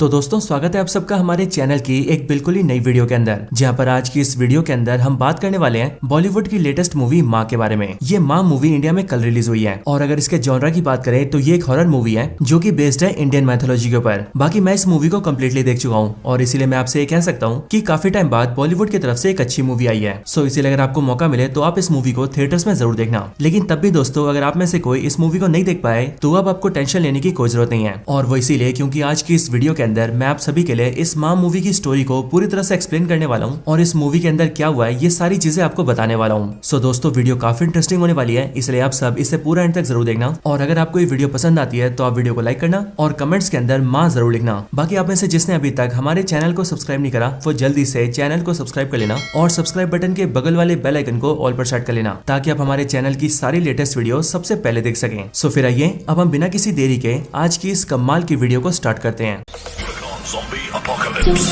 तो दोस्तों स्वागत है आप सबका हमारे चैनल की एक बिल्कुल ही नई वीडियो के अंदर, जहां पर आज की इस वीडियो के अंदर हम बात करने वाले हैं बॉलीवुड की लेटेस्ट मूवी माँ के बारे में। ये माँ मूवी इंडिया में कल रिलीज हुई है और अगर इसके जॉनरा की बात करें तो ये एक हॉरर मूवी है जो कि बेस्ड है इंडियन मैथोलॉजी के ऊपर। बाकी मैं इस मूवी को कम्प्लीटली देख चुका हूँ और इसीलिए मैं आपसे ये कह सकता हूँ कि काफी टाइम बाद बॉलीवुड की तरफ से एक अच्छी मूवी आई है। सो इसीलिए अगर आपको मौका मिले तो आप इस मूवी को थिएटर्स में जरूर देखना। लेकिन तब भी दोस्तों अगर आप में से कोई इस मूवी को नहीं देख पाए तो अब आपको टेंशन लेने की कोई जरूरत नहीं है, और वो इसीलिए क्योंकि आज की इस वीडियो के अंदर मैं आप सभी के लिए इस माँ मूवी की स्टोरी को पूरी तरह से एक्सप्लेन करने वाला हूँ और इस मूवी के अंदर क्या हुआ है ये सारी चीजें आपको बताने वाला हूँ। सो दोस्तों वीडियो काफी इंटरेस्टिंग होने वाली है, इसलिए आप सब इसे पूरा एंड तक जरूर देखना। और अगर आपको ये वीडियो पसंद आती है तो आप वीडियो को लाइक करना और कमेंट्स के अंदर माँ जरूर लिखना। बाकी आप में से जिसने अभी तक हमारे चैनल को सब्सक्राइब नहीं करा वो जल्दी से चैनल को सब्सक्राइब कर लेना और सब्सक्राइब बटन के बगल वाले बेल आइकन को ऑल पर सेट कर लेना ताकि आप हमारे चैनल की सारी लेटेस्ट वीडियो सबसे पहले देख सकें। सो फिर आइए अब हम बिना किसी देरी के आज की इस कमाल की वीडियो को स्टार्ट करते हैं। Zombie apocalypse.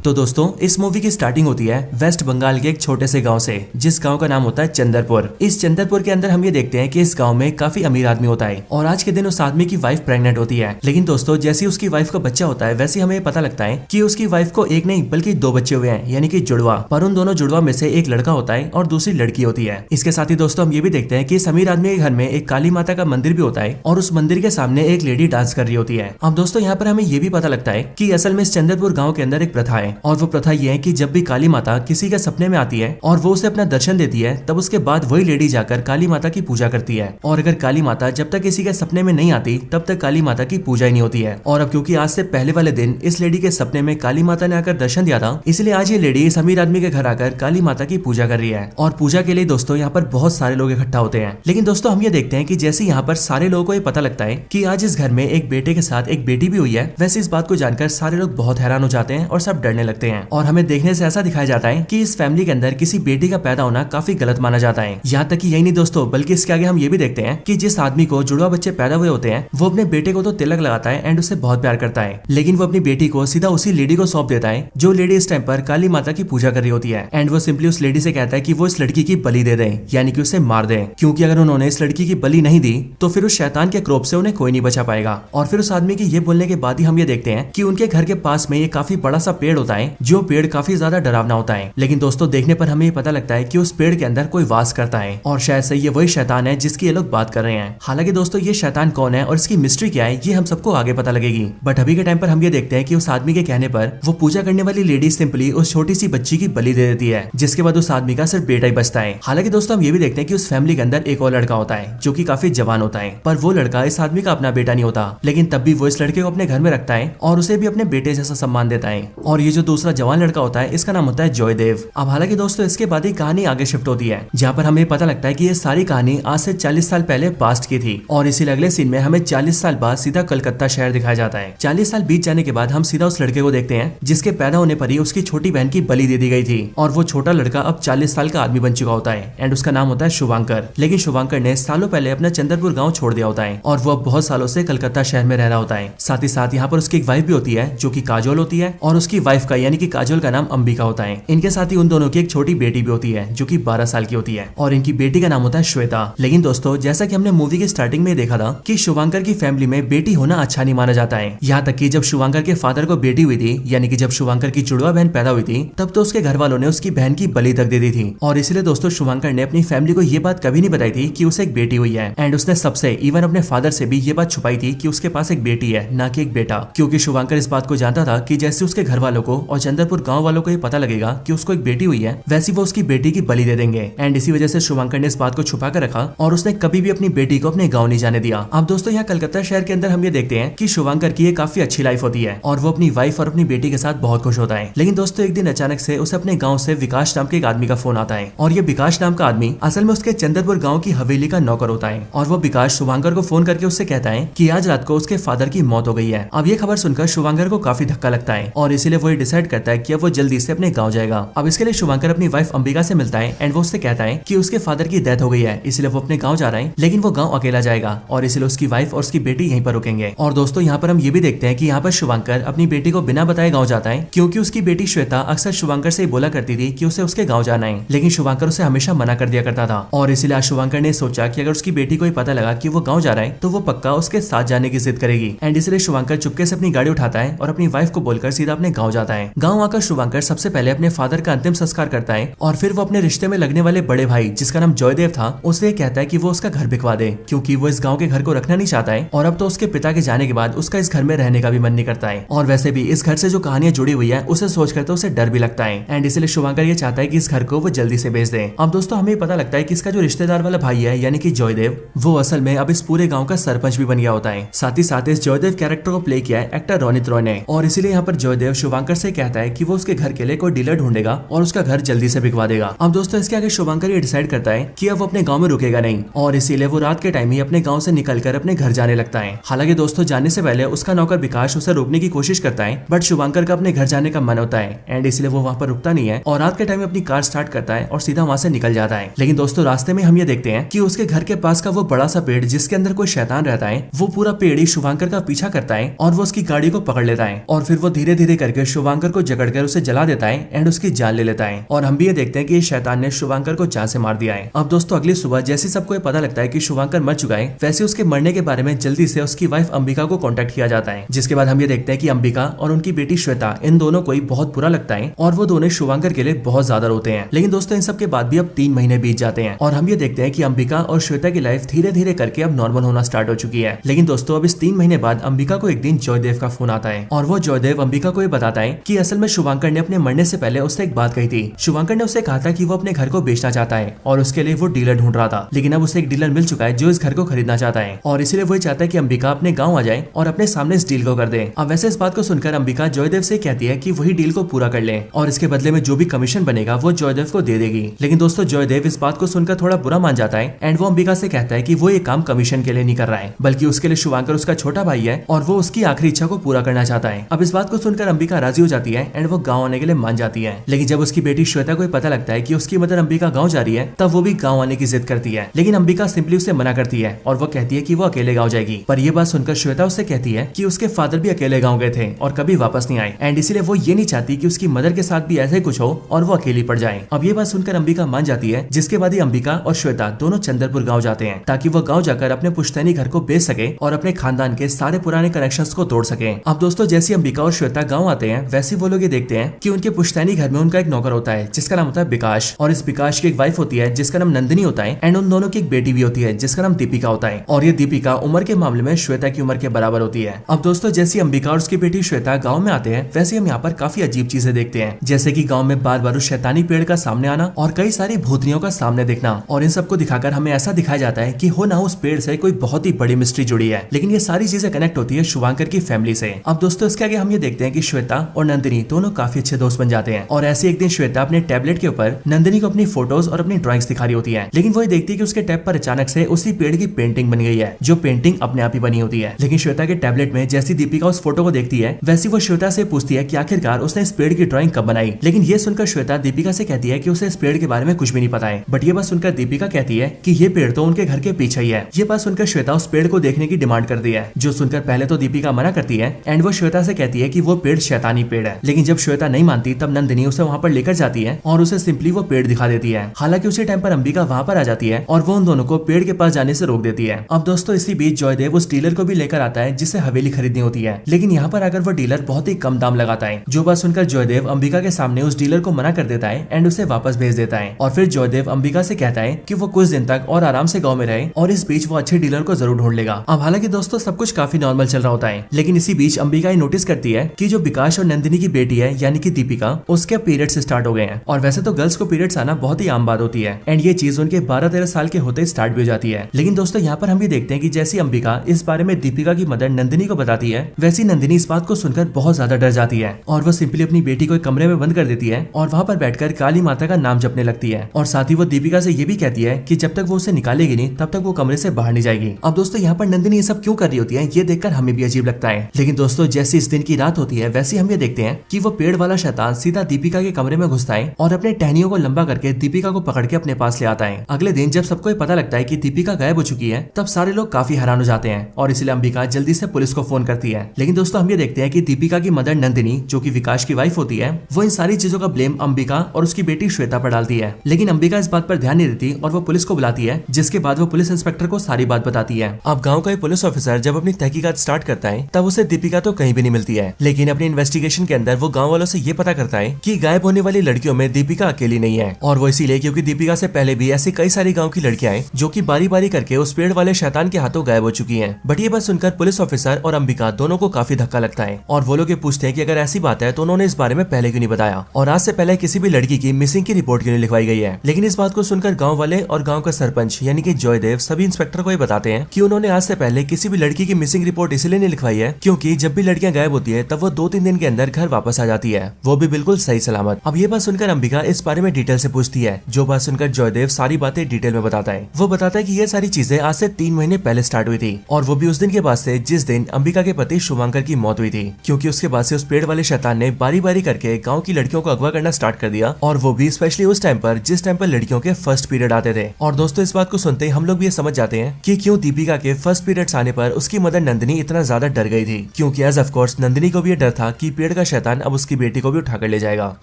तो दोस्तों इस मूवी की स्टार्टिंग होती है वेस्ट बंगाल के एक छोटे से गांव से, जिस गांव का नाम होता है चंदरपुर। इस चंदरपुर के अंदर हम ये देखते हैं कि इस गांव में काफी अमीर आदमी होता है और आज के दिन उस आदमी की वाइफ प्रेग्नेंट होती है। लेकिन दोस्तों जैसे उसकी वाइफ का बच्चा होता है वैसे हमें पता लगता है कि उसकी वाइफ को एक नहीं बल्कि दो बच्चे हुए हैं, यानी कि जुड़वा। पर उन दोनों जुड़वा में से एक लड़का होता है और दूसरी लड़की होती है। इसके साथ ही दोस्तों हम ये भी देखते हैं कि इस अमीर आदमी के घर में एक काली माता का मंदिर भी होता है और उस मंदिर के सामने एक लेडी डांस कर रही होती है। अब दोस्तों यहाँ पर हमें ये भी पता लगता है कि असल में इस चंदरपुर गाँव के अंदर एक प्रथा है और वो प्रथा ये है कि जब भी काली माता किसी के सपने में आती है और वो उसे अपना दर्शन देती है तब उसके बाद वही लेडी जाकर काली माता की पूजा करती है। और अगर काली माता जब तक किसी के सपने में नहीं आती तब तक काली माता की पूजा ही नहीं होती है। और अब क्योंकि आज से पहले वाले दिन इस लेडी के सपने में काली माता ने आकर दर्शन दिया था, इसलिए आज ये लेडी इस अमीर आदमी के घर आकर काली माता की पूजा कर रही है। और पूजा के लिए दोस्तों यहाँ पर बहुत सारे लोग इकट्ठा होते हैं। लेकिन दोस्तों हम ये देखते हैं कि जैसे यहाँ पर सारे लोगों को ये पता लगता है कि आज इस घर में एक बेटे के साथ एक बेटी भी हुई है, वैसे इस बात को जानकर सारे लोग बहुत हैरान हो जाते हैं और सब डरने लगते हैं। और हमें देखने से ऐसा दिखाया जाता है कि इस फैमिली के अंदर किसी बेटी का पैदा होना काफी गलत माना जाता है। यहाँ तक कि यही नहीं दोस्तों बल्कि इसके आगे हम ये भी देखते हैं कि जिस आदमी को जुड़वा बच्चे पैदा हुए होते हैं वो अपने बेटे को तो तिलक लगाता है एंड उसे बहुत प्यार करता है, लेकिन वो अपनी बेटी को सीधा उसी लेडी को सौंप देता है जो लेडी इस टाइम पर काली माता की पूजा कर रही होती है। एंड वो सिंपली उस लेडी से कहता है कि वो इस लड़की की बलि दे दे, यानी कि उसे मार दे, क्योंकि अगर उन्होंने इस लड़की की बलि नहीं दी तो फिर उस शैतान के क्रोध से उन्हें कोई नहीं बचा पाएगा। और फिर उस आदमी के ये बोलने के बाद ही हम ये देखते हैं कि उनके घर के पास में ये काफी बड़ा सा पेड़ होता है जो पेड़ काफी ज्यादा डरावना होता है। लेकिन दोस्तों देखने पर हमें पता लगता है कि उस पेड़ के अंदर कोई वास करता है और शायद से ये वही शैतान है जिसकी ये लोग बात कर रहे हैं। हालांकि दोस्तों ये शैतान कौन है और इसकी मिस्ट्री क्या है ये हम सबको आगे पता लगेगी, बट अभी के टाइम पर हम ये देखते हैं कि उस आदमी के कहने पर वो पूजा करने वाली लेडी सिंपली उस छोटी सी बच्ची की बलि दे देती है, जिसके बाद उस आदमी का सिर्फ बेटा ही बचता है। हालांकि दोस्तों हम ये भी देखते हैं कि उस फैमिली के अंदर एक और लड़का होता है जो कि काफी जवान होता है, पर वो लड़का इस आदमी का अपना बेटा नहीं होता, लेकिन तब भी वो इस लड़के को अपने घर में रखता है और उसे भी अपने बेटे जैसा सम्मान देता है। और ये जो दूसरा जवान लड़का होता है इसका नाम होता है जॉयदेव। अब हालांकि दोस्तों इसके बाद ही कहानी आगे शिफ्ट होती है जहाँ पर हमें पता लगता है कि ये सारी कहानी आज से 40 साल पहले पास्ट की थी और इसीलिए अगले सीन में हमें 40 साल बाद सीधा कलकत्ता शहर दिखाया जाता है। 40 साल बीत जाने के बाद हम सीधा उस लड़के को देखते हैं जिसके पैदा होने पर ही उसकी छोटी बहन की बलि दे दी गई थी और वो छोटा लड़का अब 40 साल का आदमी बन चुका होता है एंड उसका नाम होता है शुभांकर। लेकिन शुभांकर ने सालों पहले अपना चंदरपुर गाँव छोड़ दिया होता है और वो अब बहुत सालों से कलकत्ता शहर में रह रहा होता है। साथ ही साथ यहाँ पर उसकी एक वाइफ भी होती है जो की काजोल होती है और उसकी वाइफ का यानी कि काजोल का नाम अंबिका होता है। इनके साथ ही उन दोनों की एक छोटी बेटी भी होती है जो कि 12 साल की होती है और इनकी बेटी का नाम होता है श्वेता। लेकिन दोस्तों जैसा कि हमने मूवी के स्टार्टिंग में देखा था कि शुभांकर की फैमिली में बेटी होना अच्छा नहीं माना जाता है। यहाँ तक कि जब शुभांकर के फादर को बेटी हुई थी यानी कि जब शुभांकर की जुड़वा बहन पैदा हुई थी तब तो उसके घर वालों ने उसकी बहन की बलि तक दे दी थी और इसलिए दोस्तों शुभांकर ने अपनी फैमिली को ये बात कभी नहीं बताई थी कि उसे एक बेटी हुई है एंड उसने सबसे इवन अपने फादर से भी ये बात छुपाई थी कि उसके पास एक बेटी है ना कि एक बेटा, क्योंकि शुभांकर इस बात को जानता था कि जैसे उसके घर वालों को और चंदरपुर गाँव वालों को ये पता लगेगा कि उसको एक बेटी हुई है वैसी वो उसकी बेटी की बलि दे देंगे। एंड इसी वजह से शुभांकर ने इस बात को छुपा कर रखा और उसने कभी भी अपनी बेटी को अपने गांव नहीं जाने दिया। अब दोस्तों यहाँ कलकत्ता शहर के अंदर हम ये देखते हैं कि शुभांकर की काफी अच्छी लाइफ होती है और वो अपनी वाइफ और अपनी बेटी के साथ बहुत खुश होता है। लेकिन दोस्तों एक दिन अचानक से उसे अपने गाँव से विकास नाम के एक आदमी का फोन आता है और ये विकास नाम का आदमी असल में उसके चंदरपुर गाँव की हवेली का नौकर होता है और वो विकास शुभांकर को फोन करके उससे कहता है कि आज रात को उसके फादर की मौत हो गई है। अब ये खबर सुनकर शुभांकर को काफी धक्का लगता है और इसीलिए वो डिसाइड करता है कि अब वो जल्दी से अपने गाँव जाएगा। अब इसके लिए शुभंकर अपनी वाइफ अंबिका से मिलता है एंड वो उससे कहता है कि उसके फादर की डेथ हो गई है, इसलिए वो अपने गाँव जा रहा है, लेकिन वो गाँव अकेला जाएगा और इसलिए उसकी वाइफ और उसकी बेटी यहीं पर रुकेंगे। और दोस्तों यहाँ पर हम ये भी देखते हैं कि यहाँ पर शुभंकर अपनी बेटी को बिना बताए गाँव जाता है, क्योंकि उसकी बेटी श्वेता अक्सर शुभंकर से बोला करती थी कि उसे उसके गाँव जाना है, लेकिन शुभंकर उसे हमेशा मना कर दिया करता था। और इसलिए आज शुभंकर ने सोचा कि अगर उसकी बेटी को ही पता लगा कि वो गाँव जा रहा है तो वो पक्का उसके साथ जाने की जिद करेगी। एंड इसलिए शुभंकर चुपके से अपनी गाड़ी उठाता है और अपनी वाइफ को बोलकर सीधा अपने गाँव जाता है। गाँव आकर शुभंकर सबसे पहले अपने फादर का अंतिम संस्कार करता है और फिर वो अपने रिश्ते में लगने वाले बड़े भाई जिसका नाम जयदेव था उसे कहता है कि वो उसका घर बिकवा दे, क्योंकि वो इस गाँव के घर को रखना नहीं चाहता है और अब तो उसके पिता के जाने के बाद उसका इस घर में रहने का भी मन नहीं करता है। और वैसे भी इस घर से जो कहानियां जुड़ी हुई है उसे सोचकर तो उसे डर भी लगता है। एंड इसलिए शुभंकर ये चाहता है कि इस घर को वो जल्दी से बेच दे। अब दोस्तों हमें पता लगता है कि इसका जो रिश्तेदार वाला भाई है यानी कि जयदेव, वो असल में अब इस पूरे गाँव का सरपंच भी बन गया होता है। साथ ही साथ इस जयदेव कैरेक्टर को प्ले किया है एक्टर रोनित रॉय ने। और इसीलिए यहाँ पर जयदेव शुभंकर से कहता है कि वो उसके घर के लिए कोई डीलर ढूंढेगा और उसका घर जल्दी से बिकवा देगा। अब दोस्तों इसके आगे शुभंकर ये डिसाइड करता है कि अब वो अपने गाँव में रुकेगा नहीं और इसीलिए वो रात के टाइम ही अपने गाँव से निकलकर अपने घर जाने लगता है। हालांकि दोस्तों जाने से पहले उसका नौकर विकास उसे रोकने की कोशिश करता है, बट शुभंकर का अपने घर जाने का मन होता है एंड इसलिए वो वहाँ पर रुकता नहीं है और रात के टाइम अपनी कार स्टार्ट करता है और सीधा वहाँ से निकल जाता है। लेकिन दोस्तों रास्ते में हम ये देखते हैं कि उसके घर के पास का वो बड़ा सा पेड़ जिसके अंदर कोई शैतान रहता है, वो पूरा पेड़ ही शुभंकर का पीछा करता है और वो उसकी गाड़ी को पकड़ लेता है और फिर वो धीरे धीरे करके शुभंकर को जकड़कर उसे जला देता है एंड उसकी जान ले लेता है। और हम भी ये देखते हैं कि शैतान ने शुभंकर को जान से मार दिया है। अब दोस्तों अगली सुबह जैसे सबको ये पता लगता है कि शुभंकर मर चुका है, वैसे उसके मरने के बारे में जल्दी से उसकी वाइफ अंबिका को कॉन्टेक्ट किया जाता है। जिसके बाद हम ये देखते हैं कि अंबिका और उनकी बेटी श्वेता इन दोनों को ही बहुत बुरा लगता है और वो दोनों शुभंकर के लिए बहुत ज्यादा रोते हैं। लेकिन दोस्तों इन सब के बाद भी अब 3 महीने बीत जाते हैं और हम ये देखते हैं कि अंबिका और श्वेता की लाइफ धीरे धीरे करके अब नॉर्मल होना स्टार्ट हो चुकी है। लेकिन दोस्तों अब इस 3 महीने बाद अंबिका को एक दिन जयदेव का फोन आता है और वो जयदेव अंबिका को ये बताता है कि असल में शुभंकर ने अपने मरने से पहले उससे एक बात कही थी। शुभंकर ने उससे कहा था कि वो अपने घर को बेचना चाहता है और उसके लिए वो डीलर ढूंढ रहा था, लेकिन अब उसे एक डीलर मिल चुका है जो इस घर को खरीदना चाहता है और इसलिए वो चाहता है कि अंबिका अपने गाँव आ जाए और अपने सामने इस डील को कर दे। अब वैसे इस बात को सुनकर अंबिका जयदेव से कहती है कि वही डील को पूरा कर ले और इसके बदले में जो भी कमीशन बनेगा वो जयदेव को दे देगी। लेकिन दोस्तों जयदेव इस बात को सुनकर थोड़ा बुरा मान जाता है एंड वो अंबिका से कहता है कि वो ये काम कमीशन के लिए नहीं कर रहा है, बल्कि उसके लिए शुभंकर उसका छोटा भाई है और वो उसकी आखिरी इच्छा को पूरा करना चाहता है। अब इस बात को सुनकर अंबिका राजी हो जाती है एंड वो गाँव आने के लिए मान जाती है। लेकिन जब उसकी बेटी श्वेता को पता लगता है कि उसकी मदर अंबिका गाँव जा रही है तब वो भी गाँव आने की जिद करती है, लेकिन अंबिका सिंपली उसे मना करती है और वो कहती है कि वो अकेले गाँव जाएगी। पर यह बात सुनकर श्वेता उससे कहती है कि उसके फादर भी अकेले गाँव गए थे और कभी वापस नहीं आए एंड इसीलिए वो ये नहीं चाहती कि उसकी मदर के साथ भी ऐसा ही कुछ हो और वो अकेली पड़ जाए। अब ये बात सुनकर अंबिका मान जाती है, जिसके बाद ही अंबिका और श्वेता दोनों चंद्रपुर गाँव जाते हैं ताकि वो गाँव जाकर अपने पुश्तैनी घर को बेच सके और अपने खानदान के सारे पुराने कनेक्शंस को तोड़ सके। अब दोस्तों जैसी अंबिका और श्वेता गाँव आते हैं वैसे वो लोग ये देखते हैं कि उनके पुश्तैनी घर में उनका एक नौकर होता है जिसका नाम होता है विकास और इस विकास की एक वाइफ होती है जिसका नाम नंदिनी होता है एंड उन दोनों की एक बेटी भी होती है जिसका नाम दीपिका होता है और ये दीपिका उम्र के मामले में श्वेता की उम्र के बराबर होती है। अब दोस्तों जैसी अंबिका और उसकी बेटी श्वेता गाँव में आते हैं वैसे हम यहाँ पर काफी अजीब चीजें देखते हैं, जैसे की गाँव में बार बार उस शैतानी पेड़ का सामने आना और कई सारी भूतनियों का सामने दिखना और इन सबको दिखाकर हमें ऐसा दिखाया जाता है कि हो ना उस पेड़ से कोई बहुत ही बड़ी मिस्ट्री जुड़ी है, लेकिन ये सारी चीजें कनेक्ट होती है शुभंकर की फैमिली से। अब दोस्तों इसके आगे हम ये देखते हैं कि श्वेता और नंदिनी दोनों काफी अच्छे दोस्त बन जाते हैं और ऐसे एक दिन श्वेता अपने टैबलेट के ऊपर नंदिनी को अपनी फोटोज और अपनी ड्राइंग्स दिखा रही होती है, लेकिन वो देखती है कि उसके टैब पर अचानक से उसी पेड़ की पेंटिंग बन गई है जो पेंटिंग अपने आप ही बनी होती है। लेकिन श्वेता के टैबलेट में जैसी दीपिका उस फोटो को देखती है वैसी वो श्वेता से पूछती है कि आखिरकार उसने इस पेड़ की ड्राइंग कब बनाई, लेकिन ये सुनकर श्वेता दीपिका से कहती है कि उसे इस पेड़ के बारे में कुछ भी नहीं पता है। बट ये बात सुनकर दीपिका कहती है कि ये पेड़ तो उनके घर के पीछे ही है। ये बात सुनकर श्वेता उस पेड़ को देखने की डिमांड करती है, जो सुनकर पहले तो दीपिका मना करती है एंड वो श्वेता से कहती है कि वो पेड़ शैतानी पेड़ है। लेकिन जब श्वेता नहीं मानती तब नंदिनी उसे वहाँ पर लेकर जाती है और उसे सिंपली वो पेड़ दिखा देती है। हालांकि उसी टाइम पर अंबिका वहाँ पर आ जाती है और वो उन दोनों को पेड़ के पास जाने से रोक देती है। अब दोस्तों इसी बीच जयदेव उस डीलर को भी लेकर आता है जिससे हवेली खरीदनी होती है, लेकिन यहाँ पर आकर वो डीलर बहुत ही कम दाम लगाता है। जो बात सुनकर जयदेव अंबिका के सामने उस डीलर को मना कर देता है एंड उसे वापस भेज देता है और फिर जयदेव अंबिका से कहता है कि वो कुछ दिन तक और आराम से गाँव में रहे और इस बीच वो अच्छे डीलर को जरूर ढूंढ लेगा। अब हालांकि दोस्तों सब कुछ काफी नॉर्मल चल रहा होता है, लेकिन इसी बीच अंबिका नोटिस करती है कि जो विकास और नंदिनी की बेटी है यानी कि दीपिका, उसके पीरियड्स स्टार्ट हो गए हैं। और वैसे तो गर्ल्स को पीरियड्स आना बहुत ही आम बात होती है एंड ये चीज उनके 12-13 साल के होते स्टार्ट भी हो जाती है। लेकिन दोस्तों यहाँ पर हम भी देखते हैं कि जैसी अंबिका इस बारे में दीपिका की मदर नंदिनी को बताती है वैसी नंदिनी इस बात को सुनकर बहुत ज्यादा डर जाती है और वो सिंपली अपनी बेटी को एक कमरे में बंद कर देती है और वहाँ पर बैठकर काली माता का नाम जपने लगती है और साथ ही वो दीपिका से ये भी कहती है कि जब तक वो उसे निकालेगी नहीं तब तक वो कमरे से बाहर नहीं जाएगी। अब दोस्तों यहाँ पर नंदिनी ये सब क्यों कर रही होती है ये देखकर हमें भी अजीब लगता है, लेकिन दोस्तों जैसी इस दिन की रात होती है वैसे हम ये देखते हैं कि वो पेड़ वाला शैतान सीधा दीपिका के कमरे में घुसता है और अपने टहनियों को लंबा करके दीपिका को पकड़ के अपने पास ले आता है। अगले दिन जब सबको पता लगता है कि दीपिका गायब हो चुकी है, तब सारे लोग काफी हैरान हो जाते हैं और इसलिए अंबिका जल्दी से पुलिस को फोन करती है। लेकिन दोस्तों हम ये देखते हैं कि दीपिका की मदर नंदिनी, जो कि विकास की वाइफ होती है, वो इन सारी चीजों का ब्लेम अंबिका और उसकी बेटी श्वेता पर डालती है। लेकिन अंबिका इस बात पर ध्यान नहीं देती और वो पुलिस को बुलाती है, जिसके बाद वो पुलिस इंस्पेक्टर को सारी बात बताती है। अब गाँव का पुलिस ऑफिसर जब अपनी तहकीकात स्टार्ट करता है, तब उसे दीपिका तो कहीं भी नहीं मिलती है। लेकिन अपनी इन्वेस्टिगेशन के अंदर वो गाँव वालों से ये पता करता है कि गायब होने वाली लड़कियों में दीपिका अकेली नहीं है, और वो इसीलिए क्योंकि दीपिका से पहले भी ऐसी कई सारी गांव की लड़कियां हैं जो कि बारी बारी करके उस पेड़ वाले शैतान के हाथों गायब हो चुकी हैं। बट ये बात सुनकर पुलिस ऑफिसर और अंबिका दोनों को काफी धक्का लगता है और वो लोग ये पूछते हैं कि अगर ऐसी बात है तो उन्होंने इस बारे में पहले क्यों नहीं बताया और आज से पहले किसी भी लड़की की मिसिंग की रिपोर्ट क्यों नहीं लिखवाई गई है। लेकिन इस बात को सुनकर गाँव वाले और गाँव का सरपंच यानी कि जयदेव सभी इंस्पेक्टर को ये बताते हैं कि उन्होंने आज से पहले किसी भी लड़की की मिसिंग रिपोर्ट इसलिए नहीं लिखवाई है क्योंकि जब भी लड़कियां गायब होती है तब वो 2-3 दिन के अंदर घर वापस आ जाती है, वो भी बिल्कुल सही सलामत। अब ये बात सुनकर अंबिका इस बारे में डिटेल से पूछती है, जो बात सुनकर जयदेव सारी बातें डिटेल में बताता है। वो बताता है कि ये सारी चीजें आज से 3 महीने पहले स्टार्ट हुई थी और वो भी उस दिन के बाद से जिस दिन अंबिका के पति शुभांकर की मौत हुई थी, क्योंकि उसके बाद से उस पेड़ वाले शैतान ने बारी बारी करके गाँव की लड़कियों को अगवा करना स्टार्ट कर दिया, और वो भी स्पेशली उस टाइम पर जिस टाइम पर लड़कियों के फर्स्ट पीरियड आते थे। और दोस्तों इस बात को सुनते ही हम लोग भी ये समझ जाते हैं कि क्यों दीपिका के फर्स्ट पीरियड्स आने पर उसकी मदर नंदिनी इतना ज्यादा डर गई थी, क्योंकि एज ऑफ कोर्स नंदिनी को भी ये डर था कि पेड़ का शैतान अब उसकी बेटी को भी उठाकर ले जाएगा।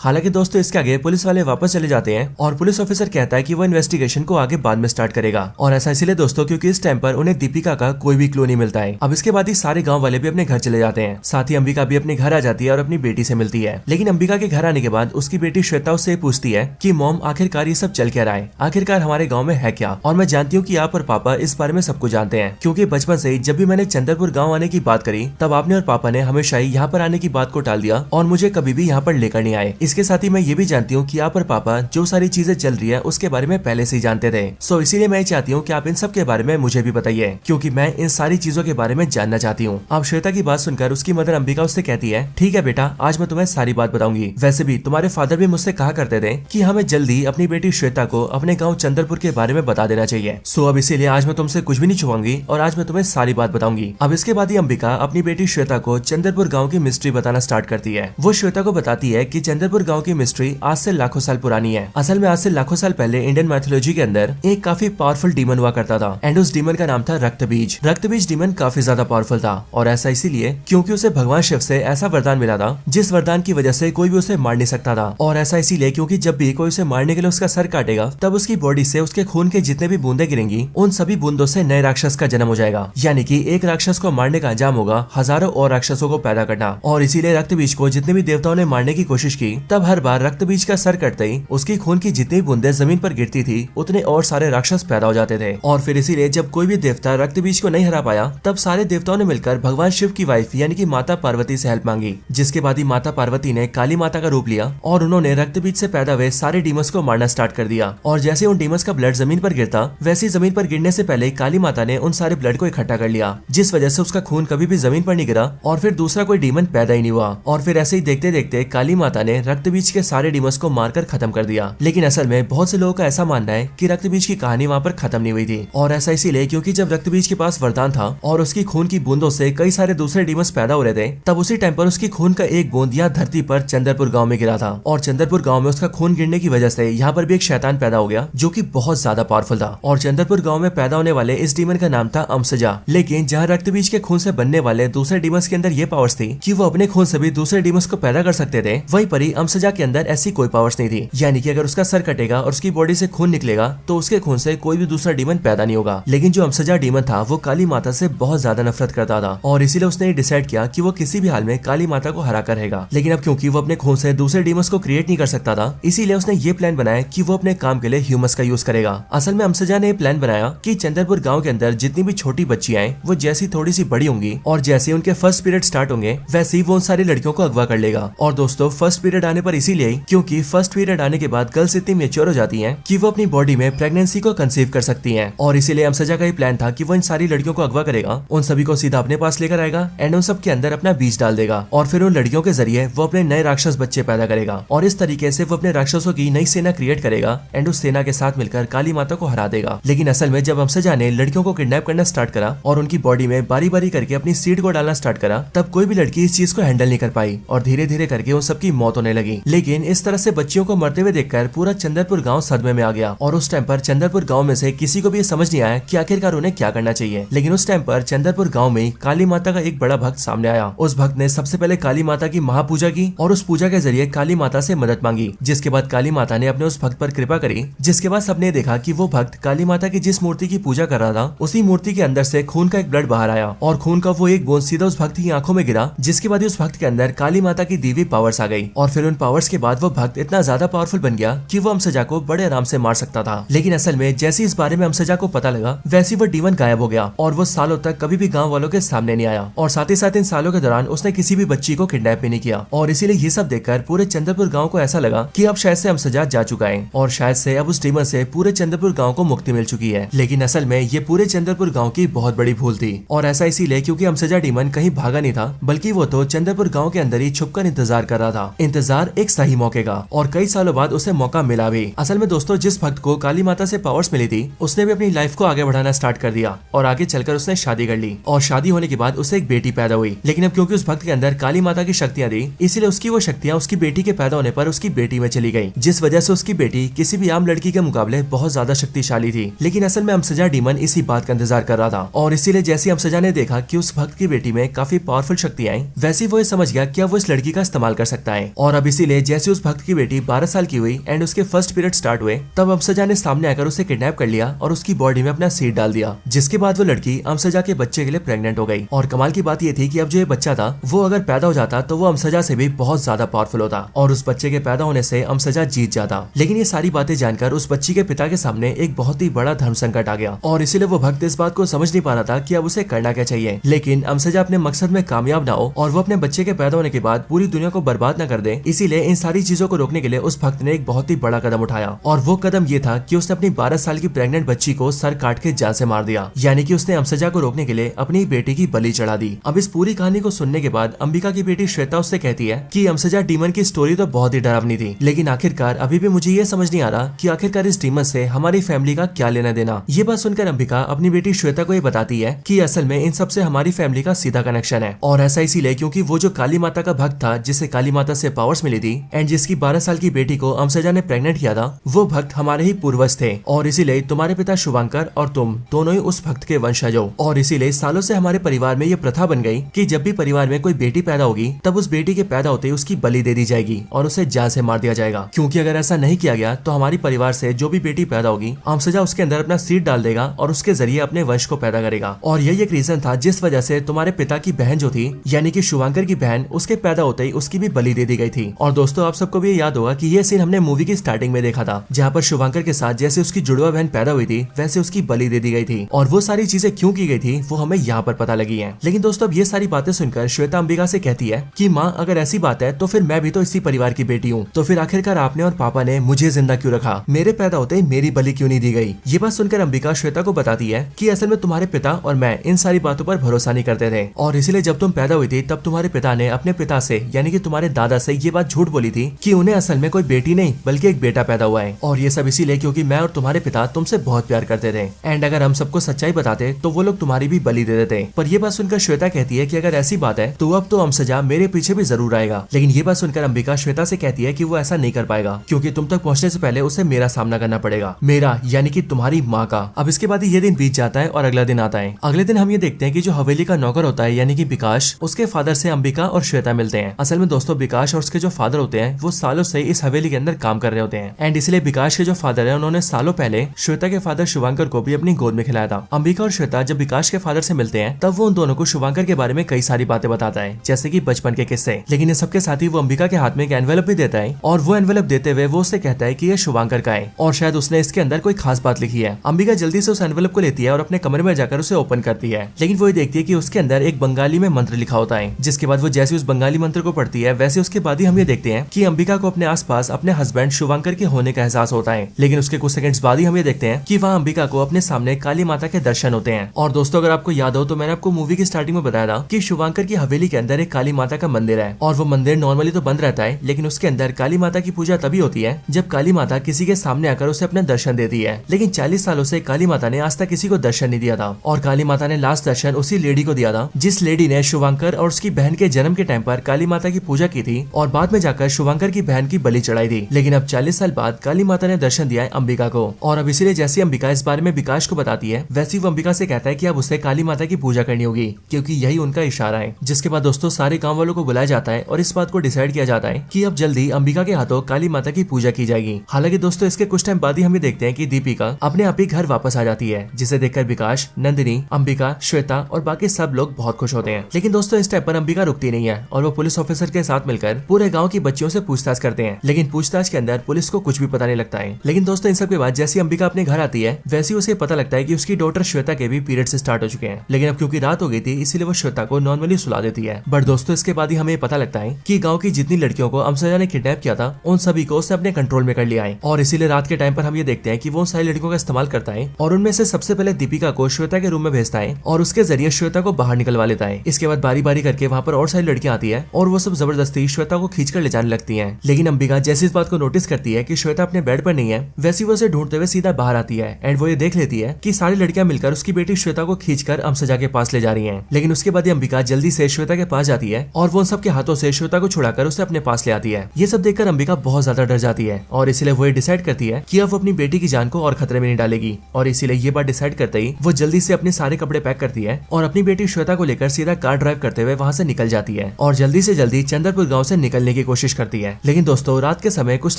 हालांकि दोस्तों इसके आगे पुलिस वाले वापस चले जाते हैं और पुलिस ऑफिसर कहता है कि वो इन्वेस्टिगेशन को आगे बाद में स्टार्ट करेगा, और ऐसा इसलिए दोस्तों क्योंकि इस टाइम पर उन्हें दीपिका का कोई भी क्लू नहीं मिलता है। अब इसके बाद ही सारे गाँव वाले भी अपने घर चले जाते हैं, साथ ही अंबिका भी अपने घर आ जाती है और अपनी बेटी से मिलती है। लेकिन अंबिका के घर आने के बाद उसकी बेटी श्वेता उससे पूछती है कि मॉम आखिरकार ये सब चल क्या रहा है, आखिरकार हमारे गाँव में है क्या। और मैं जानती हूँ कि आप और पापा इस बारे में सब कुछ जानते हैं, क्योंकि बचपन से जब भी मैंने चंद्रपुर गाँव आने की बात करी तब आपने और पापा ने हमेशा ही यहाँ पर आने की बात को टाल दिया और मुझे कभी भी यहाँ पर लेकर नहीं आए। इसके साथ ही मैं ये भी जानती हूँ कि आप और पापा जो सारी चीजें चल रही है उसके बारे में पहले से ही जानते थे। सो इसीलिए मैं चाहती हूँ कि आप इन सब के बारे में मुझे भी बताइए, क्योंकि मैं इन सारी चीजों के बारे में जानना चाहती हूँ। अब श्वेता की बात सुनकर उसकी मदर अंबिका उससे कहती है, ठीक है बेटा, आज मैं तुम्हें सारी बात बताऊंगी। वैसे भी तुम्हारे फादर भी मुझसे कहा करते थे कि हमें जल्दी अपनी बेटी श्वेता को अपने गाँव चंद्रपुर के बारे में बता देना चाहिए। सो अब इसीलिए आज मैं तुमसे कुछ भी नहीं छुपाऊंगी और आज मैं तुम्हें सारी बात बताऊंगी। अब इसके बाद ही अंबिका अपनी बेटी श्वेता को चंद्रपुर गाँव की मिस्ट्री बताना स्टार्ट करती है। वो श्वेता को बताती है कि चंद्रपुर गाँव की मिस्ट्री आज से लाखों साल पुरानी है। असल में आज से लाखों साल पहले इंडियन मैथोलॉजी के अंदर एक काफी पावरफुल डीमन हुआ करता था, एंड उस डीमन का नाम था रक्तबीज। रक्तबीज डीमन काफी ज्यादा पावरफुल था, और ऐसा इसीलिए क्योंकि उसे भगवान शिव से ऐसा वरदान मिला था जिस वरदान की वजह से कोई भी उसे मार नहीं सकता था। और ऐसा इसीलिए क्योंकि जब भी कोई उसे मारने के लिए उसका सर काटेगा तब उसकी बॉडी से उसके खून के जितने भी बूंदे गिरेंगी उन सभी बूंदों से नए राक्षस का जन्म हो जाएगा। यानी कि एक राक्षस को मारने का अंजाम होगा हजारों और राक्षसों को पैदा करना। और इसीलिए रक्तबीज को जितने भी देवताओं ने मारने की कोशिश की, तब हर बार रक्तबीज का सर कटते ही उसकी खून की जितनी बूंदे जमीन पर गिरती थी उतने और सारे राक्षस पैदा हो जाते थे। और फिर इसीलिए जब कोई भी देवता रक्तबीज को नहीं हरा पाया तब सारे देवताओं ने मिलकर भगवान शिव की वाइफ यानी कि माता पार्वती से हेल्प मांगी, जिसके बाद ही माता पार्वती ने काली माता का रूप लिया और उन्होंने रक्तबीज से पैदा हुए सारे डीमंस को मारना स्टार्ट कर दिया। और जैसे उन डीमंस का ब्लड जमीन पर गिरता, वैसे जमीन पर गिरने से पहले काली माता ने उन सारे ब्लड को इकट्ठा कर लिया, जिस वजह से उसका खून कभी भी जमीन पर नहीं गिरा और फिर दूसरा कोई डीमन पैदा ही नहीं हुआ। और फिर ऐसे ही देखते देखते काली माता ने रक्तबीज के सारे डीमंस को मारकर खत्म कर दिया। लेकिन असल में बहुत से लोगों का ऐसा मानना है कि रक्तबीज की कहानी वहाँ पर खत्म नहीं हुई थी, और ऐसा इसीलिए क्योंकि जब रक्तबीज के पास वरदान था और उसकी खून की बूंदों से कई सारे दूसरे डीमंस पैदा हो रहे थे, तब उसी टाइम पर उसकी खून का एक बूंद यहाँ धरती पर चंद्रपुर गाँव में गिरा था। और चंद्रपुर गाँव में उसका खून गिरने की वजह से यहाँ पर भी एक शैतान पैदा हो गया जो कि बहुत ज्यादा पावरफुल था। और चंद्रपुर गाँव में पैदा होने वाले इस डीमन का नाम था अमसजा। लेकिन जहाँ रक्तबीज के खून से बनने वाले दूसरे डीमंस के अंदर ये पावर्स थी कि वो अपने खून से भी दूसरे डीमंस को पैदा कर सकते थे, वहीं पर ही अमसजा के अंदर ऐसी कोई पावर्स नहीं थी। यानी कि अगर उसका सर कटेगा और उसकी बॉडी से खून निकलेगा तो उसके खून से कोई भी दूसरा डीमन पैदा नहीं होगा। लेकिन जो अमसजा डीमन था वो काली माता से बहुत ज्यादा नफरत करता था, और इसीलिए उसने डिसाइड किया कि वो किसी भी हाल में काली माता को हरा कर रहेगा। लेकिन अब क्योंकि वो अपने खून से दूसरे डीमंस को क्रिएट नहीं कर सकता था, इसीलिए उसने ये प्लान बनाया कि वो अपने काम के लिए ह्यूमस का यूज करेगा। असल में अमसजा ने प्लान बनाया कि चंद्रपुर गाँव के अंदर जितनी भी छोटी बच्चियां हैं वो जैसी थोड़ी सी बड़ी होंगी और जैसे उनके फर्स्ट पीरियड स्टार्ट होंगे वैसे ही वो उन सारी लड़कियों को अगवा कर लेगा। और दोस्तों फर्स्ट पीरियड आने पर इसीलिए क्योंकि फर्स्ट पीरियड आने के बाद गर्ल्स इतनी मेच्योर हो जाती हैं कि वो अपनी बॉडी में प्रेगनेंसी को कंसीव कर सकती हैं, और इसीलिए अमसजा का ये प्लान था कि वो इन सारी लड़कियों को अगवा करेगा, उन सभी को सीधा अपने पास लेकर आएगा एंड उन सब के अंदर अपना बीज डाल देगा, और फिर उन लड़कियों के जरिए वो अपने नए राक्षस बच्चे पैदा करेगा। और इस तरीके से वो अपने राक्षसों की नई सेना क्रिएट करेगा एंड उस सेना के साथ मिलकर काली माता को हरा देगा। लेकिन असल में जब अमसजा ने लड़कियों को किडनैप करना स्टार्ट करा और उनकी बॉडी में बारी बारी करके अपनी सीड को डालना स्टार्ट करा, तब कोई भी लड़की इस चीज को हैंडल नहीं कर पाई और धीरे धीरे करके उन सबकी मौत होने लगी। लेकिन इस तरह से बच्चियों को मरते हुए देखकर पूरा चंद्रपुर गांव सदमे में आ गया और उस टाइम पर चंद्रपुर गांव में से किसी को भी समझ नहीं आया कि आखिरकार उन्हें क्या करना चाहिए। लेकिन उस टाइम पर चंद्रपुर गांव में काली माता का एक बड़ा भक्त सामने आया। उस भक्त ने सबसे पहले काली माता की महापूजा की और उस पूजा के जरिए काली माता से मदद मांगी, जिसके बाद काली माता ने अपने उस भक्त पर कृपा करी। जिसके बाद सबने देखा कि वो भक्त काली माता की जिस मूर्ति की पूजा कर रहा था उसी मूर्ति के अंदर से खून का एक ब्लड बाहर आया और खून का वो एक बूंद सीधा उस भक्त की आंखों में गिरा, जिसके बाद उस भक्त के अंदर काली माता की दिव्य पावर्स आ गई। और फिर उन पावर्स के बाद वो भक्त इतना ज्यादा पावरफुल बन गया कि वो अमसजा को बड़े आराम से मार सकता था। लेकिन असल में जैसे इस बारे में अमसजा को पता लगा वैसे वो डीमन गायब हो गया और वो सालों तक कभी भी गाँव वालों के सामने नहीं आया। और साथ ही साथ इन सालों के दौरान उसने किसी भी बच्ची को किडनैप भी नहीं किया। और इसीलिए ये सब देखकर पूरे चंद्रपुर गाँव को ऐसा लगा कि अब शायद से अमसजा जा चुका है और शायद से अब उस डीमन से पूरे चंद्रपुर गाँव को मुक्ति मिल चुकी है। लेकिन असल में ये पूरे चंद्रपुर गाँव की बहुत बड़ी भूल थी और ऐसा इसीलिए क्योंकि अमसजा डीमन कहीं भागा नहीं था, बल्कि वो तो चंद्रपुर गांव के अंदर ही छुपकर इंतजार कर रहा था। इंतजार एक सही मौके का और कई सालों बाद उसे मौका मिला भी। असल में दोस्तों जिस भक्त को काली माता से पावर्स मिली थी उसने भी अपनी लाइफ को आगे बढ़ाना स्टार्ट कर दिया और आगे चलकर उसने शादी कर ली और शादी होने के बाद उसे एक बेटी पैदा हुई। लेकिन अब क्योंकि उस भक्त के अंदर काली माता की शक्तियां थी इसीलिए उसकी वो शक्तियां उसकी बेटी के पैदा होने पर उसकी बेटी में चली गई, जिस वजह से उसकी बेटी किसी भी आम लड़की के मुकाबले बहुत ज्यादा शक्तिशाली थी। लेकिन असल में अमसजा डीमन इसी बात का इंतजार कर रहा था और इसीलिए जैसे अमसजा ने देखा कि उस भक्त की बेटी में काफी पावरफुल शक्तियां हैं, वैसे वो ये समझ गया कि अब वो इस लड़की का इस्तेमाल कर सकता है। और अब इसीलिए जैसे उस भक्त की बेटी 12 साल की हुई एंड उसके फर्स्ट पीरियड स्टार्ट हुए तब अमसजा ने सामने आकर उसे किडनैप कर लिया और उसकी बॉडी में अपना सीड डाल दिया, जिसके बाद वो लड़की अमसजा के बच्चे के लिए प्रेग्नेंट हो गई। और कमाल की बात ये थी कि अब जो ये बच्चा था वो अगर पैदा हो जाता तो वो अमसजा से भी बहुत ज्यादा पावरफुल होता और उस बच्चे के पैदा होने से अमसजा जीत जाता। लेकिन ये सारी बातें जानकर उस बच्ची के पिता के सामने एक बहुत ही बड़ा धर्म संकट आ गया और इसीलिए वो भक्त इस बात को समझ नहीं पा रहा था कि अब उसे करना क्या चाहिए। लेकिन अमसजा अपने मकसद में कामयाब ना हो और वो अपने बच्चे के पैदा होने के बाद पूरी दुनिया को बर्बाद न कर दे, इसीलिए इन सारी चीजों को रोकने के लिए उस भक्त ने एक बहुत ही बड़ा कदम उठाया। और वो कदम ये था कि उसने अपनी 12 साल की प्रेग्नेंट बच्ची को सर काट के जान से मार दिया, यानी कि उसने अमसजा को रोकने के लिए अपनी बेटी की बलि चढ़ा दी। अब इस पूरी कहानी को सुनने के बाद अंबिका की बेटी श्वेता उससे कहती है कि अमसजा डीमन की स्टोरी तो बहुत ही डरावनी थी, लेकिन आखिरकार अभी भी मुझे ये समझ नहीं आ रहा कि आखिरकार इस डीमन से हमारी फैमिली का क्या लेना देना। ये बात सुनकर अंबिका अपनी बेटी श्वेता को ये बताती है कि असल में इन सब से हमारी फैमिली का सीधा कनेक्शन है और ऐसा इसीलिए क्योंकि वो जो काली माता का भक्त था जिसे काली माता से पावर्स मिली थी एंड जिसकी 12 साल की बेटी को अमसजा ने प्रेग्नेंट किया था, वो भक्त हमारे ही पूर्वज थे और इसीलिए तुम्हारे पिता शुभांकर और तुम दोनों ही उस भक्त के वंशज हो। और इसीलिए सालों से हमारे परिवार में ये प्रथा बन गई कि जब भी परिवार में कोई बेटी पैदा होगी तब उस बेटी के पैदा होते ही उसकी बलि दे दी जाएगी और उसे जान से मार दिया जाएगा, क्योंकि अगर ऐसा नहीं किया गया तो हमारी परिवार से जो भी बेटी पैदा होगी अमसजा उसके अंदर अपना सीड डाल देगा और उसके जरिए अपने वंश को पैदा करेगा। और यही एक रीजन था जिस वजह से तुम्हारे पिता की बहन जो थी यानी कि शुभांकर की बहन, उसके पैदा होते ही उसकी भी बलि दे दी गई थी। और दोस्तों आप सबको भी याद होगा कि ये सीन हमने मूवी की स्टार्टिंग में देखा था, जहाँ पर शुभांकर के साथ जैसे उसकी जुड़वा बहन पैदा हुई थी वैसे उसकी बलि दे दी गई थी और वो सारी चीजें क्यों की गई थी वो हमें यहाँ पर पता लगी है। लेकिन दोस्तों अब ये सारी बातें सुनकर श्वेता अंबिका से कहती है कि माँ अगर ऐसी बात है तो फिर मैं भी तो इसी परिवार की बेटी हूँ, तो फिर आखिरकार आपने और पापा ने मुझे जिंदा क्यों रखा, मेरे पैदा होते ही मेरी बलि क्यों नहीं दी गई। ये बात सुनकर अंबिका श्वेता को बताती है कि असल में तुम्हारे पिता और मैं इन सारी बातों पर भरोसा नहीं करते थे और इसीलिए जब तुम पैदा हुई थी तब तुम्हारे पिता ने अपने पिता से यानी कि तुम्हारे दादा से ये बात झूठ बोली थी कि उन्हें असल में कोई बेटी नहीं बल्कि एक बेटा पैदा हुआ है। और ये सब इसीलिए क्योंकि मैं और तुम्हारे पिता तुमसे बहुत प्यार करते थे एंड अगर हम सबको सच्चाई बताते तो वो लोग तुम्हारी भी बलि दे देते। पर ये बात सुनकर श्वेता कहती है कि अगर ऐसी बात है तो अब तो अमसजा मेरे पीछे भी जरूर आएगा। लेकिन ये बात सुनकर अंबिका श्वेता से कहती है कि वो ऐसा नहीं कर पाएगा क्योंकि तुम तक पहुंचने से पहले उसे मेरा सामना करना पड़ेगा, मेरा यानी कि तुम्हारी माँ का। अब इसके बाद ये दिन बीत जाता है और अगला दिन आता है। अगले दिन हम ये देखते हैं कि जो हवेली का नौकर होता है यानी कि विकास, उसके फादर से अंबिका और श्वेता मिलते हैं। असल में दोस्तों विकास और उसके जो फादर होते हैं वो सालों से इस हवेली के अंदर काम कर रहे होते हैं एंड इसलिए विकास के जो फादर है उन्होंने सालों पहले श्वेता के फादर शुभांकर को भी अपनी गोद में खिलाया था। अंबिका और श्वेता जब विकास के फादर से मिलते हैं तब वो उन दोनों को शुभांकर के बारे में कई सारी बातें बताता है जैसे कि बचपन के किस्से। लेकिन इन सबके साथ ही वो अंबिका के हाथ में एक एनवेलप भी देता है और वो एनवेलप देते हुए वो उससे कहता है कि ये शुभांकर का है और शायद उसने इसके अंदर कोई खास बात लिखी है। अंबिका जल्दी से उस एनवेलप को लेती है और अपने कमरे में जाकर उसे ओपन करती है, लेकिन वो ये देखती है कि उसके अंदर एक बंगाली में मंत्र लिखा होता है। जिसके बाद वो जैसे उस बंगाली मंत्र को पढ़ती है वैसे उसके बाद ही हम ये देखते हैं कि अंबिका को अपने आसपास अपने हस्बैंड शुभांकर के होने का एहसास होता है। लेकिन उसके कुछ सेकंड्स बाद ही हम ये देखते हैं कि वहाँ अंबिका को अपने सामने काली माता के दर्शन होते हैं। और दोस्तों अगर आपको याद हो तो मैंने आपको मूवी की स्टार्टिंग में बताया था कि शुभांकर की हवेली के अंदर एक काली माता का मंदिर है और वो मंदिर नॉर्मली तो बंद रहता है, लेकिन उसके अंदर काली माता की पूजा तभी होती है जब काली माता किसी के सामने आकर उसे अपने दर्शन देती है। लेकिन 40 सालों से काली माता ने आज तक किसी को दर्शन नहीं दिया था और काली माता ने लास्ट दर्शन उसी लेडी को दिया था जिस लेडी ने शुभांकर और उसकी बहन के जन्म के टाइम पर काली माता की पूजा की थी और बाद में जाकर शुभंकर की बहन की बलि चढ़ाई थी। लेकिन अब 40 साल बाद काली माता ने दर्शन दिया है अंबिका को, और अब इसीलिए जैसी अंबिका इस बारे में विकास को बताती है वैसी वो अंबिका से कहता है कि अब उसे काली माता की पूजा करनी होगी, क्योंकि यही उनका इशारा है। जिसके बाद दोस्तों सारे गाँव वालों को बुलाया जाता है और इस बात को डिसाइड किया जाता है कि अब जल्दी अंबिका के हाथों काली माता की पूजा की जाएगी। हालांकि दोस्तों इसके कुछ टाइम बाद ही हम ये देखते हैं कि दीपिका अपने आप ही घर वापस आ जाती है, जिसे देखकर विकास, नंदिनी, अंबिका, श्वेता और बाकी सब लोग बहुत खुश होते हैं। लेकिन दोस्तों इस टाइम पर अंबिका रुकती नहीं है और वो पुलिस ऑफिसर के साथ मिलकर पूरे गाँव की बच्चियों से पूछताछ करते हैं। लेकिन पूछताछ के अंदर पुलिस को कुछ भी पता नहीं लगता है। लेकिन दोस्तों इन सब के बाद जैसी अंबिका अपने घर आती है वैसे उसे पता लगता है कि उसकी डॉटर श्वेता के भी पीरियड से स्टार्ट हो चुके हैं। लेकिन अब क्योंकि रात हो गई थी इसीलिए वो श्वेता को नॉर्मली सुला देती है। बट दोस्तों इसके बाद ही हमें पता लगता है कि गाँव की जितनी लड़कियों को अमसजा ने किडनैप किया था उन सभी को उसने अपने कंट्रोल में कर लिया है, और इसीलिए रात के टाइम पर हम ये देखते हैं कि वो सारी लड़कियों का इस्तेमाल करता है और उनमें से सबसे पहले दीपिका को श्वेता के रूम में भेजता है और उसके जरिए श्वेता को बाहर निकलवा लेता है। इसके बाद बारी बारी करके वहाँ पर और सारी लड़कियां आती है और वो सब जबरदस्ती श्वेता को खींचकर ले जाने लगती है। लेकिन अंबिका जैसे इस बात को नोटिस करती है कि श्वेता अपने बेड पर नहीं है वैसी वो उसे ढूंढते हुए सीधा बाहर आती है एंड वो ये देख लेती है कि सारी लड़कियां मिलकर उसकी बेटी श्वेता को खींचकर अमसजा के पास ले जा रही हैं। लेकिन उसके बाद अंबिका जल्दी से श्वेता के पास जाती है और वो उन सबके हाथों से श्वेता को छुड़ाकर उसे अपने पास ले आती है। ये सब देखकर अंबिका बहुत ज्यादा डर जाती है और इसीलिए वो डिसाइड करती है कि अब वो अपनी बेटी की जान को और खतरे में नहीं डालेगी, और इसीलिए ये बात डिसाइड करते ही वो जल्दी से अपने सारे कपड़े पैक करती है और अपनी बेटी श्वेता को लेकर सीधा कार ड्राइव करते हुए वहाँ से निकल जाती है और जल्दी से जल्दी चंद्रपुर गाँव से निकलने की कोशिश करती है। लेकिन दोस्तों रात के समय कुछ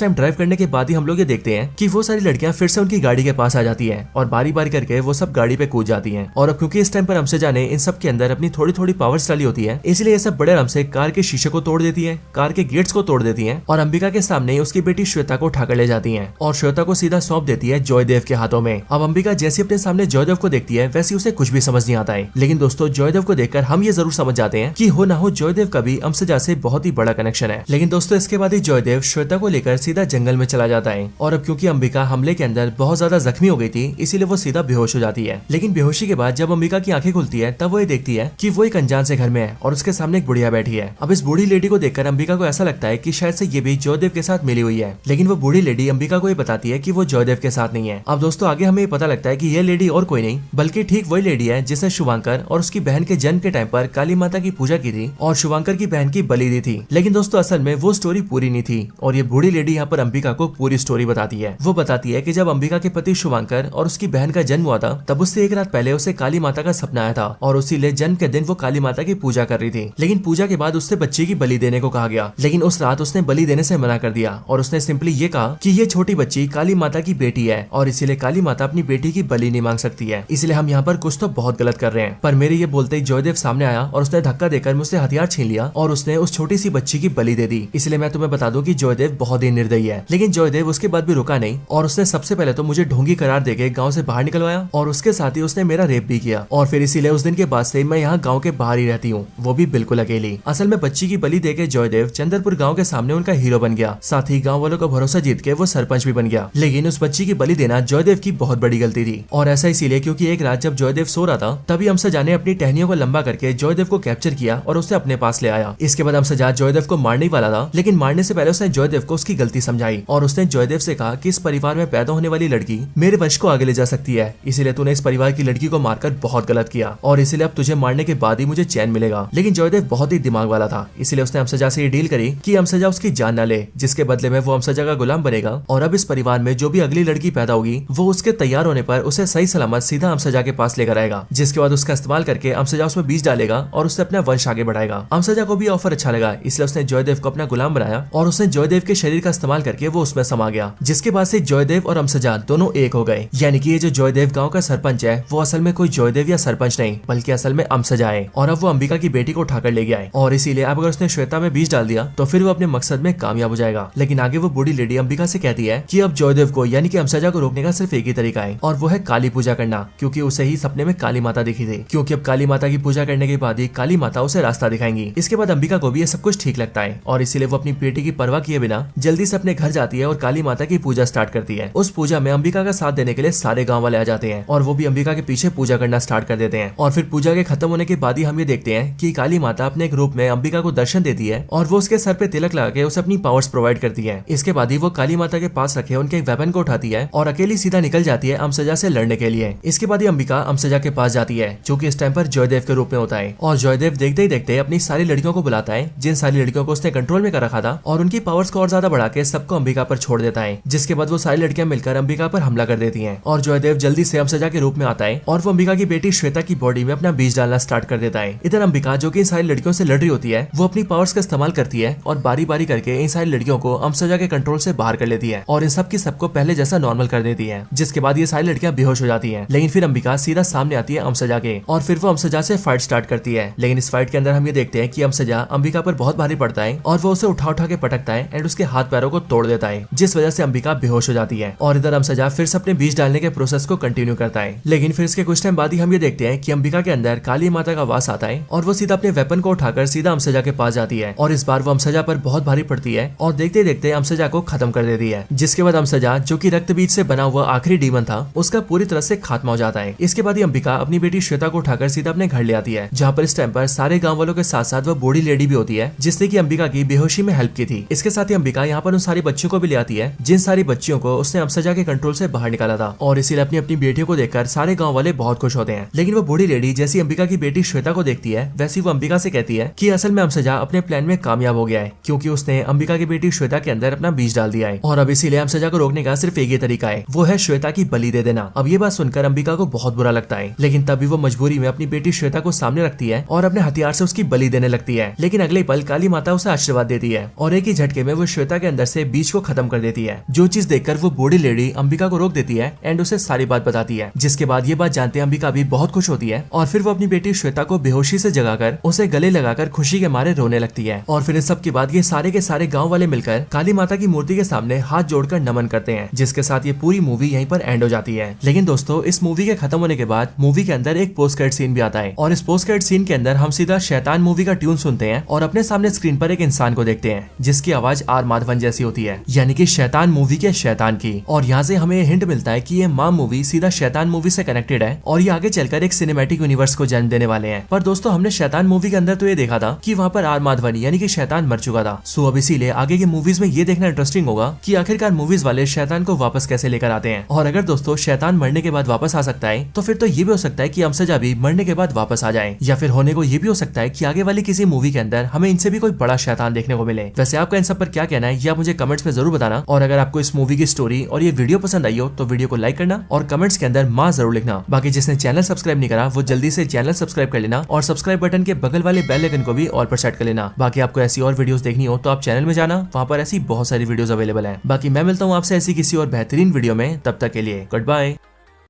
टाइम ड्राइव करने के बाद ही हम लोग ये देखते हैं कि वो सारी लड़कियां फिर से उनकी गाड़ी के पास आ जाती है और बारी बारी करके वो सब गाड़ी पे कूद जाती हैं। और अब क्योंकि इस टाइम पर अमसजा ने इन सब के अंदर अपनी थोड़ी थोड़ी पावर्स डाली होती है इसलिए ये सब बड़े आराम से कार के शीशे को तोड़ देती है, कार के गेट्स को तोड़ देती है और अंबिका के सामने उसकी बेटी श्वेता को उठाकर ले जाती है और श्वेता को सीधा सौंप देती है जयदेव के हाथों में। अब अंबिका जैसे अपने सामने जयदेव को देखती है वैसे उसे कुछ भी समझ नहीं आता है। लेकिन दोस्तों जयदेव को देखकर हम ये जरूर समझ जाते हैं कि हो ना हो जयदेव का भी अमसजा से बहुत ही बड़ा कनेक्शन है। लेकिन दोस्तों इसके बाद ही जयदेव श्वेता को लेकर सीधा जंगल में चला जाता है और अब क्योंकि अंबिका हमले के अंदर बहुत ज्यादा जख्मी हो गई थी इसीलिए वो सीधा बेहोश हो जाती है। लेकिन बेहोशी के बाद जब अंबिका की आंखें खुलती है तब वो ये देखती है कि वो एक अनजान से घर में है और उसके सामने एक बुढ़िया बैठी है। अब इस बूढ़ी लेडी को देखकर अंबिका को ऐसा लगता है कि शायद से ये भी जयदेव के साथ मिली हुई है। लेकिन वो बूढ़ी लेडी अंबिका को ये बताती है कि वो जयदेव के साथ नहीं है। अब दोस्तों आगे हमें पता लगता है कि ये लेडी और कोई नहीं बल्कि ठीक वही लेडी है जिसने शुभंकर और उसकी बहन के जन्म के टाइम पर काली माता की पूजा की थी और शुभंकर की बहन की बलि दी थी। लेकिन दोस्तों असल में वो स्टोरी पूरी नहीं थी और ये बूढ़ी लेडी यहाँ पर अंबिका को पूरी स्टोरी बताती है। वो बताती है कि जब अंबिका के पति शुभंकर और उसकी बहन का जन्म हुआ था तब उससे एक रात पहले उसे काली माता का सपना आया था और उसीलिए जन्म के दिन वो काली माता की पूजा कर रही थी। लेकिन पूजा के बाद उससे बच्चे की बलि देने को कहा गया, लेकिन उस रात उसने बलि देने से मना कर दिया और उसने सिंपली ये कहा कि ये छोटी बच्ची काली माता की बेटी है और इसीलिए काली माता अपनी बेटी की बलि नहीं मांग सकती है। इसलिए हम यहाँ पर कुछ तो बहुत गलत कर रहे हैं। पर मेरे ये बोलते ही जयदेव सामने आया और उसने धक्का देकर मुझसे हथियार छीन लिया और उसने उस छोटी सी बच्ची की बलि दे दी। इसलिए मैं तुम्हें बता दूं कि जयदेव बहुत ही निर्दयी है। लेकिन जयदेव उसके बाद भी रुका नहीं और उसने सबसे पहले तो मुझे ढोंगी करार देके गाँव से बाहर निकलवाया और उसके साथ ही उसने मेरा रेप भी किया और फिर इसीलिए उस दिन के बाद से मैं यहाँ गाँव के बाहर ही रहती हूँ, वो भी बिल्कुल अकेली। असल में बच्ची की बलि देके जयदेव चंद्रपुर गाँव के सामने उनका हीरो बन गया, साथ ही गाँव वालों का भरोसा जीत के वो सरपंच भी बन गया। लेकिन उस बच्ची की बलि देना जयदेव की बहुत बड़ी गलती थी और ऐसा इसीलिए क्योंकि एक रात जब जयदेव सो रहा था तभी अमसजा ने अपनी टहनियों को लंबा करके जयदेव को कैप्चर किया और उसे अपने पास ले आया। इसके बाद अमसजा जयदेव को मारने ही वाला था, लेकिन मारने से पहले उसने जयदेव को उसकी गलती समझाई और उसने जयदेव से कहा कि इस परिवार में पैदा होने वाली लड़की मेरे वंश को आगे ले जा सकती है, इसीलिए तूने इस परिवार की लड़की को मारकर बहुत गलत किया और इसीलिए अब तुझे मारने के बाद ही मुझे चैन मिलेगा। लेकिन जयदेव बहुत ही दिमाग वाला था, इसलिए उसने अमसजा से ये डील करी कि अमसजा उसकी जान न ले, जिसके बदले में वो अमसजा का गुलाम बनेगा और अब इस परिवार में जो भी अगली लड़की पैदा होगी वो उसके तैयार होने पर उसे सही सलामत सीधा अमसजा के पास लेकर आएगा, जिसके बाद उसका इस्तेमाल करके अमसजा उसमें बीज डालेगा और उससे अपना वंश आगे बढ़ाएगा। अमसजा को भी ऑफर अच्छा लगा, इसलिए उसने जयदेव को अपना गुलाम बनाया और उसने जयदेव के शरीर का इस्तेमाल करके वो उसमें समा गया, जिसके बाद से जयदेव और अमसजा दोनों एक हो गए। यानी कि ये जो जयदेव गाँव का सरपंच है वो असल में कोई जयदेव या सरपंच नहीं बल्कि असल में अमसजा है और अब वो अंबिका की बेटी को उठाकर ले गया है और इसीलिए अब अगर उसने श्वेता में बीज डाल दिया तो फिर वो अपने मकसद में कामयाब हो जाएगा। लेकिन आगे वो बूढ़ी लेडी अंबिका से कहती है कि अब जयदेव को यानी कि अमसजा को रोकने का सिर्फ एक ही तरीका है और वो है काली पूजा करना, क्योंकि उसे ही सपने में काली माता दिखी थी, क्योंकि अब काली माता की पूजा करने के बाद ही काली माता उसे रास्ता दिखाएंगी। इसके बाद अंबिका को भी ये सब कुछ ठीक लगता है और इसीलिए वो अपनी बेटी की परवाह किए बिना जल्दी से अपने घर जाती है और काली माता की पूजा स्टार्ट करती है। उस पूजा में अंबिका का साथ देने के लिए सारे गाँव वाले आ जाते हैं और वो भी अंबिका के पीछे पूजा करना स्टार्ट कर देते हैं और फिर पूजा के खत्म होने के बाद ही हम ये देखते हैं कि काली माता अपने एक रूप में अंबिका को दर्शन देती है और वो उसके सर पे तिलक लगा के उसे अपनी पावर्स प्रोवाइड करती है। इसके बाद ही वो काली माता के पास रखे उनके एक वेपन को उठाती है और अकेली सीधा निकल जाती है अमसजा से लड़ने के लिए। इसके बाद ही अंबिका अमसजा के पास जाती है जो कि इस टाइम पर जयदेव के रूप में होता है और जयदेव देखते ही देखते अपनी सारी सारी लड़कियों को बुलाता है, जिन सारी लड़कियों को उसने कंट्रोल में कर रखा था, और उनकी पावर्स को और ज्यादा बढ़ा के सबको अंबिका पर छोड़ देता है। जिसके बाद वो सारी लड़कियां मिलकर अंबिका पर हमला कर देती हैं और जयदेव जल्दी से अमसजा के रूप में आता है और वो अंबिका की बेटी श्वेता की बॉडी में अपना बीज डालना स्टार्ट कर देता है। इधर अंबिका जो कि इन सारी लड़कियों से लड़ रही होती है, वो अपनी पावर्स का इस्तेमाल करती है और बारी बारी करके इन सारी लड़कियों को अमसजा के कंट्रोल से बाहर कर लेती है और इन सब की सबको पहले जैसा नॉर्मल कर देती है। जिसके बाद ये सारी लड़कियां बेहोश हो जाती हैं। लेकिन फिर अंबिका सीधा सामने आती है अमसजा के और फिर वो अमसजा से फाइट स्टार्ट करती है। लेकिन इस फाइट के अंदर हम ये देखते हैं कि अमसजा अंबिका पर बहुत भारी पड़ता है और वो उसे उठा उठा के पटकता है एंड उसके हाथ पैरों को तोड़ देता है, जिस वजह से अंबिका बेहोश हो जाती है। और इधर अमसजा फिर से अपने बीज डालने के प्रोसेस को कंटिन्यू करता है। लेकिन फिर इसके कुछ टाइम बाद ही हम ये देखते हैं कि अंबिका के अंदर काली माता का वास आता है और वो सीधा अपने वेपन को उठाकर सीधा अमसजा के पास जाती है और इस बार वो अमसजा पर बहुत भारी पड़ती है और देखते देखते अमसजा को खत्म कर देती है। जिसके बाद अमसजा जो कि रक्त बीज से बना हुआ आखिरी डीमन था, उसका पूरी तरह से खात्मा हो जाता है। इसके बाद ही अंबिका अपनी बेटी श्वेता को उठाकर सीधा अपने घर ले आती है, जहाँ पर इस टाइम पर सारे गाँव वालों के साथ साथ वो बूढ़ी लेडी भी होती है जिसने की अंबिका की बेहोशी में हेल्प की थी। इसके साथ ही अंबिका यहाँ पर उन सारी बच्चियों को भी ले आती है जिन सारी बच्चियों को उसने अमसजा के कंट्रोल से बाहर निकाला था और इसीलिए अपनी अपनी बेटियों को देखकर सारे गाँव वाले बहुत खुश होते हैं। लेकिन वो बूढ़ी लेडी जैसी अंबिका की बेटी श्वेता को देखती है, वैसी वो अंबिका से कहती है कि असल में अमसजा अपने प्लान में कामयाब हो गया है, क्योंकि उसने अंबिका की बेटी श्वेता के अंदर अपना बीज डाल दिया है और अब इसीलिए अमसजा को रोकने का सिर्फ एक ही तरीका है, वो है श्वेता की बलि दे देना। अब ये बात सुनकर अंबिका को बहुत बुरा लगता है, लेकिन तभी वो मजबूरी में अपनी बेटी श्वेता को सामने रखती है और अपने हथियार से उसकी बलि देने लगती है। लेकिन अगले पल काली माता उसे आशीर्वाद देती है और एक ही झटके में वो श्वेता के अंदर से बीज को खत्म कर देती है। जो चीज देखकर वो बूढ़ी लेडी अंबिका को रोक देती है एंड उसे सारी बात बताती है। जिसके बाद ये बात जानते अंबिका भी बहुत खुश होती है और फिर वो अपनी बेटी श्वेता को बेहोशी से जगाकर उसे गले लगाकर खुशी के मारे रोने लगती है। और फिर इस सब के बाद ये सारे के सारे गांव वाले मिलकर काली माता की मूर्ति के सामने हाथ जोड़कर नमन करते हैं, जिसके साथ ये पूरी मूवी यहीं पर एंड हो जाती है। लेकिन दोस्तों, इस मूवी के खत्म होने के बाद मूवी के अंदर एक पोस्ट क्रेडिट सीन भी आता है और इस पोस्ट क्रेडिट सीन के अंदर हम सीधा शैतान मूवी का ट्यून सुनते हैं और अपने सामने स्क्रीन पर एक इंसान को देखते हैं जिसकी आवाज आर माधवन जैसी होती है, यानी कि शैतान मूवी के शैतान की। और यहाँ से हमें हिंट मिलता है कि ये मां मूवी सीधा शैतान मूवी से कनेक्टेड है और ये आगे चलकर एक सिनेमैटिक यूनिवर्स को जन्म देने वाले हैं। पर दोस्तों, हमने शैतान मूवी के अंदर तो ये देखा था कि वहाँ पर आर माधवन यानी कि शैतान मर चुका था। सो अब इसीलिए आगे की मूवीज में ये देखना इंटरेस्टिंग होगा कि आखिरकार मूवीज वाले शैतान को वापस कैसे लेकर आते हैं। और अगर दोस्तों शैतान मरने के बाद वापस आ सकता है तो फिर तो ये भी हो सकता है कि अमसजा भी मरने के बाद वापस आ जाए, या फिर होने को ये भी हो सकता है कि आगे वाली किसी मूवी के अंदर हमें इनसे भी कोई बड़ा शैतान देखने को मिले। वैसे आपका इन सब पर क्या कहना है ये आप मुझे कमेंट्स में जरूर बताना। और अगर आपको इस मूवी की स्टोरी और ये वीडियो पसंद आई हो तो वीडियो को लाइक करना और कमेंट्स के अंदर मां जरूर लिखना। बाकी जिसने चैनल सब्सक्राइब नहीं करा वो जल्दी से चैनल सब्सक्राइब कर लेना और सब्सक्राइब बटन के बगल वाले बेल आइकन को भी ऑल पर सेट कर लेना। बाकी आपको ऐसी और वीडियोस देखनी हो तो आप चैनल में जाना, वहाँ पर ऐसी बहुत सारी वीडियोस अवेलेबल है। बाकी मैं मिलता हूँ आपसे ऐसी किसी और बेहतरीन वीडियो में, तब तक के लिए गुड बाय।